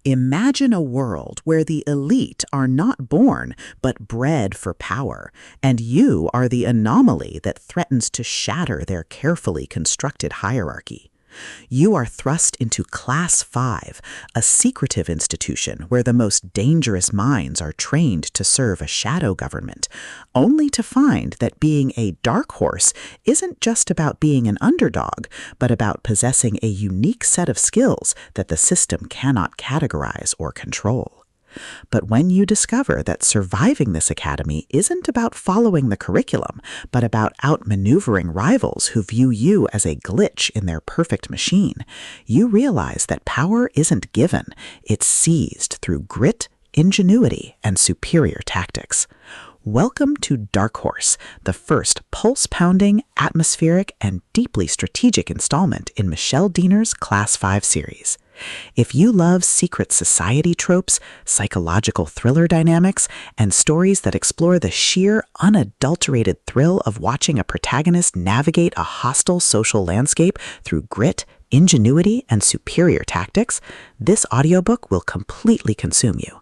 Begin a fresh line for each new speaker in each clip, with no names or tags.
Imagine a world where the elite are not born, but bred for power, and you are the anomaly that threatens to shatter their carefully constructed hierarchy. You are thrust into Class 5, a secretive institution where the most dangerous minds are trained to serve a shadow government, only to find that being a dark horse isn't just about being an underdog, but about possessing a unique set of skills that the system cannot categorize or control. But when you discover that surviving this academy isn't about following the curriculum, but about outmaneuvering rivals who view you as a glitch in their perfect machine, you realize that power isn't given, it's seized through grit, ingenuity, and superior tactics. Welcome to Dark Horse, the first pulse-pounding, atmospheric, and deeply strategic installment in Michelle Diener's Class 5 series. If you love secret society tropes, psychological thriller dynamics, and stories that explore the sheer, unadulterated thrill of watching a protagonist navigate a hostile social landscape through grit, ingenuity, and superior tactics, this audiobook will completely consume you.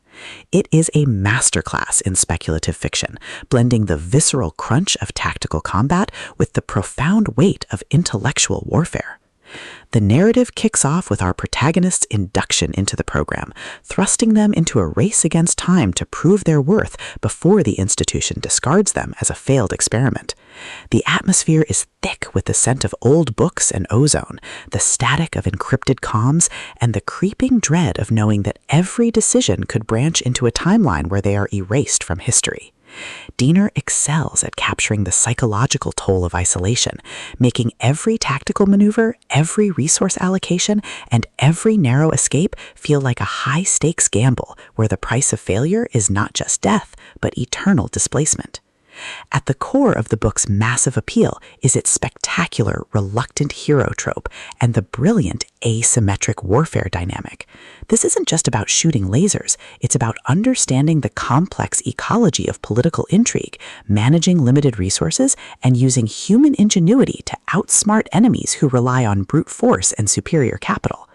It is a masterclass in speculative fiction, blending the visceral crunch of tactical combat with the profound weight of intellectual warfare. The narrative kicks off with our protagonist's induction into the program, thrusting them into a race against time to prove their worth before the institution discards them as a failed experiment. The atmosphere is thick with the scent of old books and ozone, the static of encrypted comms, and the creeping dread of knowing that every decision could branch into a timeline where they are erased from history. Diener excels at capturing the psychological toll of isolation, making every tactical maneuver, every resource allocation, and every narrow escape feel like a high-stakes gamble where the price of failure is not just death, but eternal displacement. At the core of the book's massive appeal is its spectacular reluctant hero trope and the brilliant asymmetric warfare dynamic. This isn't just about shooting lasers, it's about understanding the complex ecology of political intrigue, managing limited resources, and using human ingenuity to outsmart enemies who rely on brute force and superior capital.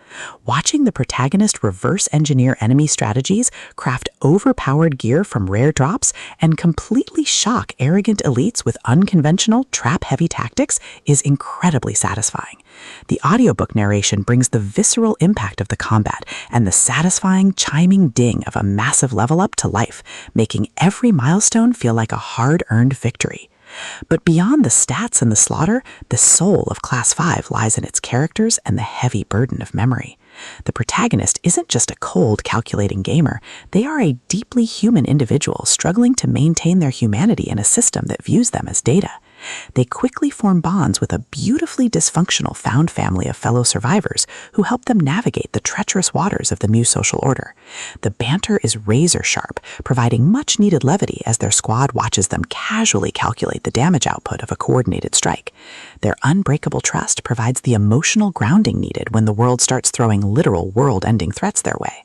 Watching the protagonist reverse engineer enemy strategies, craft overpowered gear from rare drops, and completely shock arrogant elites with unconventional, trap-heavy tactics is incredibly satisfying. The audiobook narration brings the visceral impact of the combat and the satisfying, chiming ding of a massive level up to life, making every milestone feel like a hard-earned victory. But beyond the stats and the slaughter, the soul of Class 5 lies in its characters and the heavy burden of memory. The protagonist isn't just a cold, calculating gamer. They are a deeply human individual struggling to maintain their humanity in a system that views them as data. They quickly form bonds with a beautifully dysfunctional found family of fellow survivors who help them navigate the treacherous waters of the new social order. The banter is razor sharp, providing much-needed levity as their squad watches them casually calculate the damage output of a coordinated strike. Their unbreakable trust provides the emotional grounding needed when the world starts throwing literal world-ending threats their way.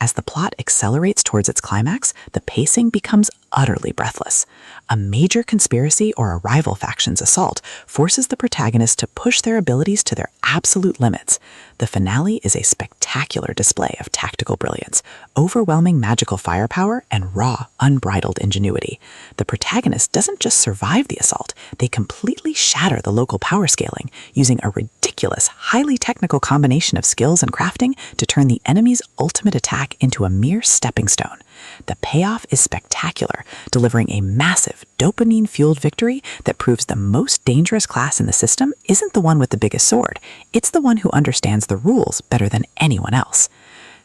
As the plot accelerates towards its climax, the pacing becomes utterly breathless. A major conspiracy or a rival faction's assault forces the protagonist to push their abilities to their absolute limits. The finale is a spectacular display of tactical brilliance, overwhelming magical firepower, and raw, unbridled ingenuity. The protagonist doesn't just survive the assault, they completely shatter the local power scaling, using a ridiculous, highly technical combination of skills and crafting to turn the enemy's ultimate attack into a mere stepping stone. The payoff is spectacular, delivering a massive, dopamine-fueled victory that proves the most dangerous class in the system isn't the one with the biggest sword, it's the one who understands the rules better than anyone else.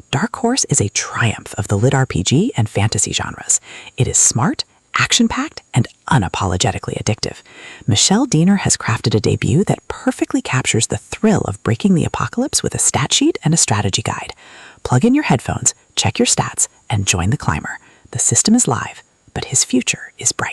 Dark Horse is a triumph of the LitRPG and fantasy genres. It is smart, action-packed, and unapologetically addictive. Michelle Diener has crafted a debut that perfectly captures the thrill of breaking the apocalypse with a stat sheet and a strategy guide. Plug in your headphones, check your stats, and join the climber. The system is live, but his future is bright.